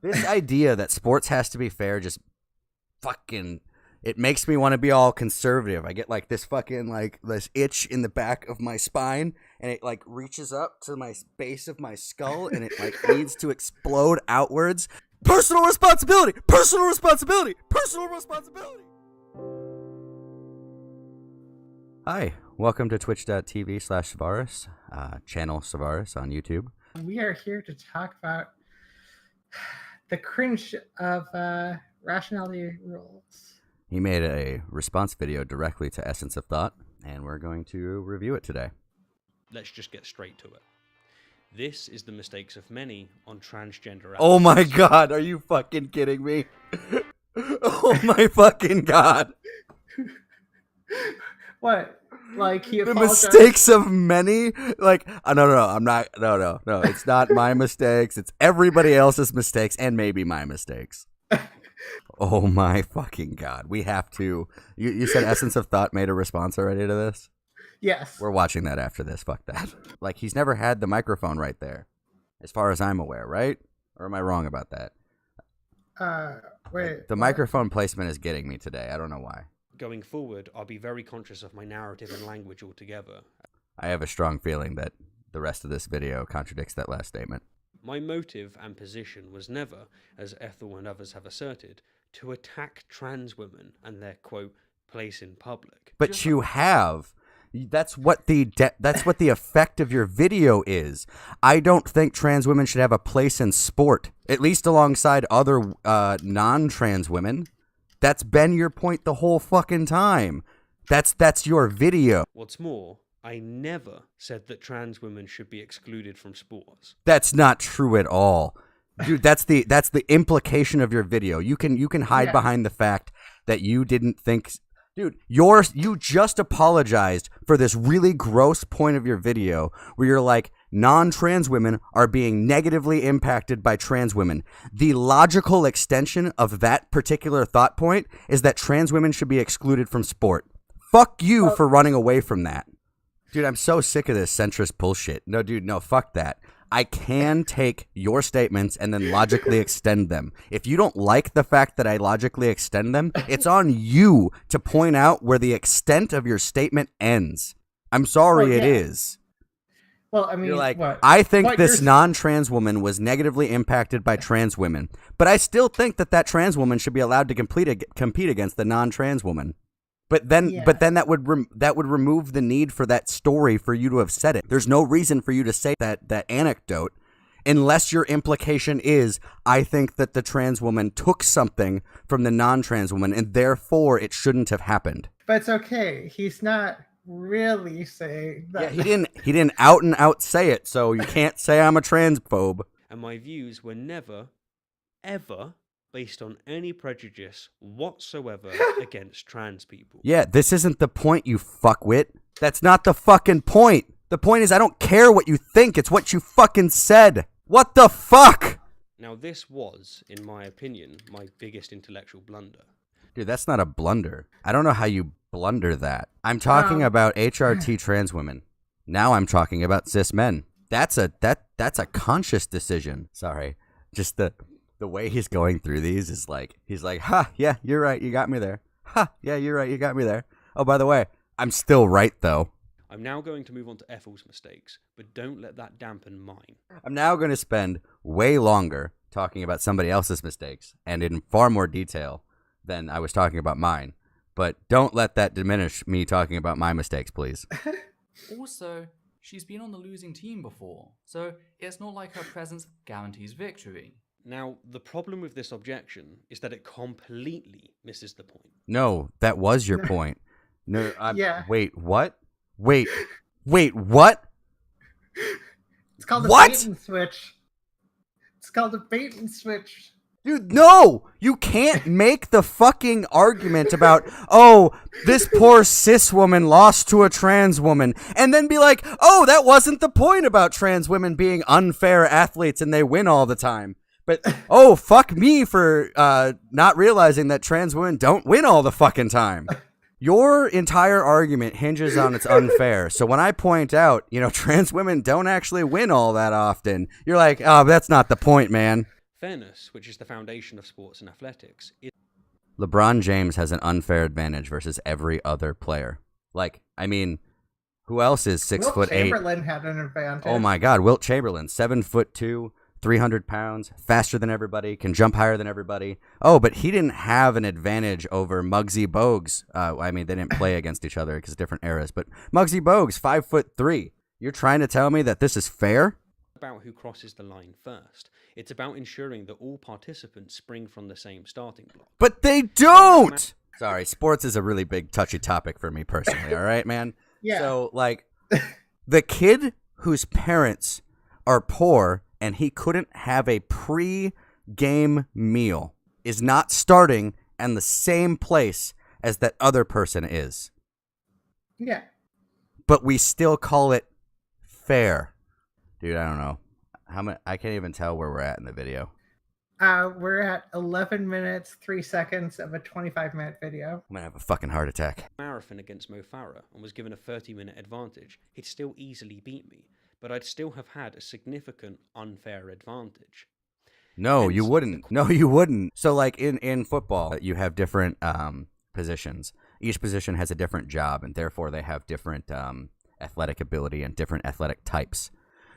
This idea that sports has to be fair just fucking, it makes me want to be all conservative. I get like this fucking like this itch in the back of my spine, and it like reaches up to my base of my skull, and it like needs to explode outwards. Personal responsibility, personal responsibility, personal responsibility. Hi, welcome to twitch.tv/Savaris, channel Savaris on YouTube. We are here to talk about the cringe of Rationality Rules. He made a response video directly to Essence of Thought, and we're going to review it today. Let's just get straight to it. This is the mistakes of many on transgender athletes. Oh my god, are you fucking kidding me? Oh my fucking god. What? Like he The apologized? mistakes of many? Like, no, it's not my mistakes. It's everybody else's mistakes and maybe my mistakes. Oh my fucking god. We have to. You said Essence of Thought made a response already to this? Yes. We're watching that after this. Fuck that. Like, he's never had the microphone right there, as far as I'm aware, right? Or am I wrong about that? Wait. The microphone placement is getting me today. I don't know why. Going forward, I'll be very conscious of my narrative and language altogether. I have a strong feeling that the rest of this video contradicts that last statement. My motive and position was never, as Ethel and others have asserted, to attack trans women and their, quote, place in public. But you have. That's what the effect of your video is. I don't think trans women should have a place in sport, at least alongside other non-trans women. That's been your point the whole fucking time. That's your video. What's more, I never said that trans women should be excluded from sports. That's not true at all. Dude, that's the implication of your video. You can hide behind the fact that you didn't think. Dude, you just apologized for this really gross point of your video where you're like, non-trans women are being negatively impacted by trans women. The logical extension of that particular thought point is that trans women should be excluded from sport. Fuck you for running away from that. Dude, I'm so sick of this centrist bullshit. No, dude, no, fuck that. I can take your statements and then logically extend them. If you don't like the fact that I logically extend them, it's on you to point out where the extent of your statement ends. I'm sorry, it is. Well, I mean, you're like, what? I think this non-trans woman was negatively impacted by trans women, but I still think that trans woman should be allowed to compete against the non-trans woman. But then that would remove the need for that story for you to have said it. There's no reason for you to say that anecdote unless your implication is, I think that the trans woman took something from the non-trans woman and therefore it shouldn't have happened. But it's okay. He's not really saying that. Yeah, he didn't out and out say it, so you can't say I'm a transphobe. And my views were never, ever based on any prejudice whatsoever against trans people. Yeah, this isn't the point, you fuckwit. That's not the fucking point. The point is I don't care what you think. It's what you fucking said. What the fuck? Now this was, in my opinion, my biggest intellectual blunder. Dude, that's not a blunder. I don't know how you blunder that. I'm talking about HRT trans women. Now I'm talking about cis men. That's a conscious decision. Sorry. Just the way he's going through these is like, he's like, ha, yeah, you're right, you got me there. Ha, yeah, you're right, you got me there. Oh, by the way, I'm still right, though. I'm now going to move on to Ethel's mistakes, but don't let that dampen mine. I'm now going to spend way longer talking about somebody else's mistakes, and in far more detail than I was talking about mine. But don't let that diminish me talking about my mistakes, please. Also, she's been on the losing team before, so it's not like her presence guarantees victory. Now, the problem with this objection is that it completely misses the point. No, that was your point. No, Wait, what? Wait, what? It's called a What? bait and switch. It's called a bait and switch. Dude, no! You can't make the fucking argument about, oh, this poor cis woman lost to a trans woman, and then be like, oh, that wasn't the point about trans women being unfair athletes and they win all the time. But, oh, fuck me for not realizing that trans women don't win all the fucking time. Your entire argument hinges on it's unfair. So when I point out, trans women don't actually win all that often, you're like, oh, that's not the point, man. Fairness, which is the foundation of sports and athletics, is LeBron James has an unfair advantage versus every other player. Like, I mean, who else is 6'8"? Chamberlain had an advantage. Oh my God, Wilt Chamberlain, 7'2", 300 pounds, faster than everybody, can jump higher than everybody. Oh, but he didn't have an advantage over Muggsy Bogues. I mean, they didn't play against each other because different eras. But Muggsy Bogues, 5'3". You're trying to tell me that this is fair? about who crosses the line first. It's about ensuring that all participants spring from the same starting block. But they don't! Sorry, sports is a really big, touchy topic for me personally, all right, man? Yeah. So, like, the kid whose parents are poor and he couldn't have a pre-game meal is not starting in the same place as that other person is. Yeah. But we still call it fair. Dude, I don't know. I can't even tell where we're at in the video. We're at 11 minutes, 3 seconds of a 25-minute video. I'm going to have a fucking heart attack. Marathon against Mo Farah and was given a 30-minute advantage, he'd still easily beat me, but I'd still have had a significant unfair advantage. No, you wouldn't. No, you wouldn't. So, like, in football, you have different positions. Each position has a different job, and therefore they have different athletic ability and different athletic types.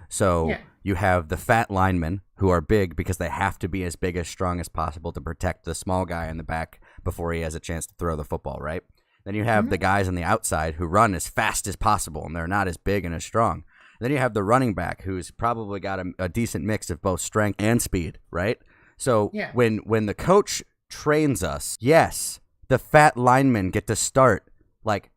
So you have the fat linemen who are big because they have to be as big, as strong as possible to protect the small guy in the back before he has a chance to throw the football, right? Then you have the guys on the outside who run as fast as possible, and they're not as big and as strong. Then you have the running back who's probably got a decent mix of both strength and speed, right? So when the coach trains us, yes, the fat linemen get to start like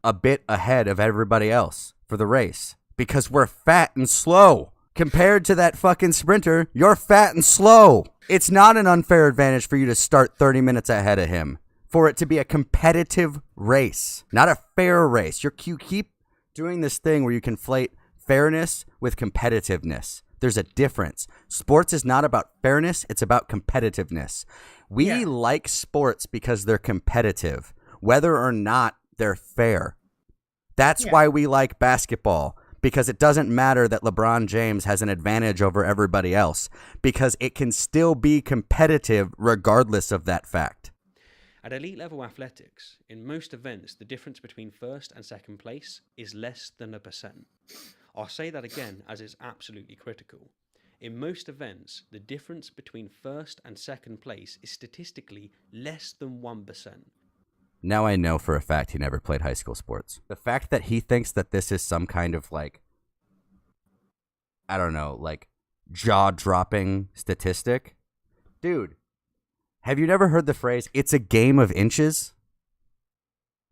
a bit ahead of everybody else for the race because we're fat and slow. Compared to that fucking sprinter, you're fat and slow. It's not an unfair advantage for you to start 30 minutes ahead of him for it to be a competitive race, not a fair race. You keep doing this thing where you conflate fairness with competitiveness. There's a difference. Sports is not about fairness. It's about competitiveness. We like sports because they're competitive, whether or not they're fair. That's why we like basketball, because it doesn't matter that LeBron James has an advantage over everybody else, because it can still be competitive regardless of that fact. At elite level athletics, in most events, the difference between first and second place is less than 1%. I'll say that again as it's absolutely critical. In most events, the difference between first and second place is statistically less than 1%. Now I know for a fact he never played high school sports. The fact that he thinks that this is some kind of like, I don't know, like jaw-dropping statistic. Dude, have you never heard the phrase, it's a game of inches?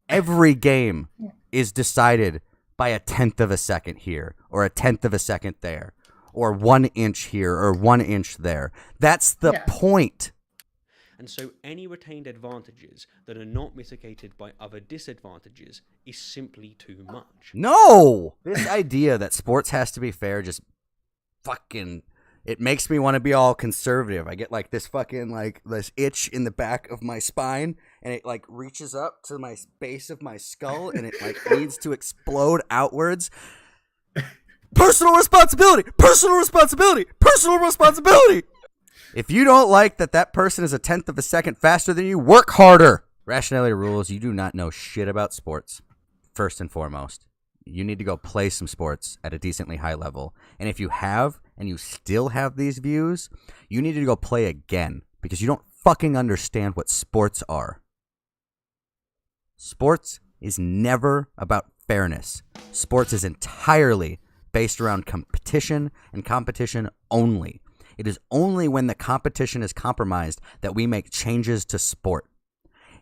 Every game is decided by a 1/10 of a second here, or a 1/10 of a second there, or 1 inch here, or 1 inch there. That's the point. And so any retained advantages that are not mitigated by other disadvantages is simply too much. No! This idea that sports has to be fair just fucking... It makes me want to be all conservative. I get like this fucking like this itch in the back of my spine, and it like reaches up to my base of my skull, and it like needs to explode outwards. Personal responsibility! Personal responsibility! Personal responsibility! If you don't like that person is a 1/10 of a second faster than you, work harder. Rationality Rules, you do not know shit about sports. First and foremost, you need to go play some sports at a decently high level. And if you have, and you still have these views, you need to go play again because you don't fucking understand what sports are. Sports is never about fairness. Sports is entirely based around competition and competition only. It is only when the competition is compromised that we make changes to sport.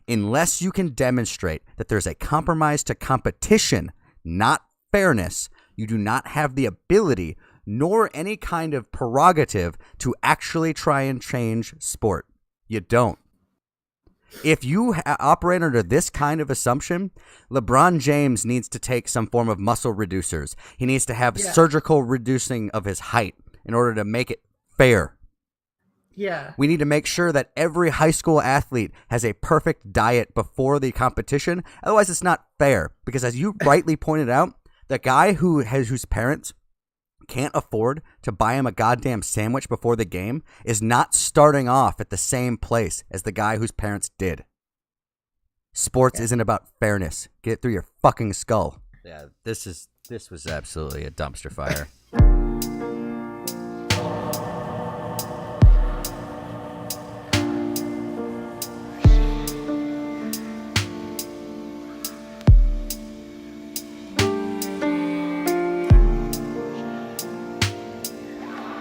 Unless you can demonstrate that there's a compromise to competition, not fairness, you do not have the ability nor any kind of prerogative to actually try and change sport. You don't. If you operate under this kind of assumption, LeBron James needs to take some form of muscle reducers. He needs to have surgical reducing of his height in order to make it fair. Yeah. We need to make sure that every high school athlete has a perfect diet before the competition. Otherwise, it's not fair. Because as you rightly pointed out, the guy whose parents can't afford to buy him a goddamn sandwich before the game is not starting off at the same place as the guy whose parents did. Sports isn't about fairness. Get it through your fucking skull. Yeah, this was absolutely a dumpster fire.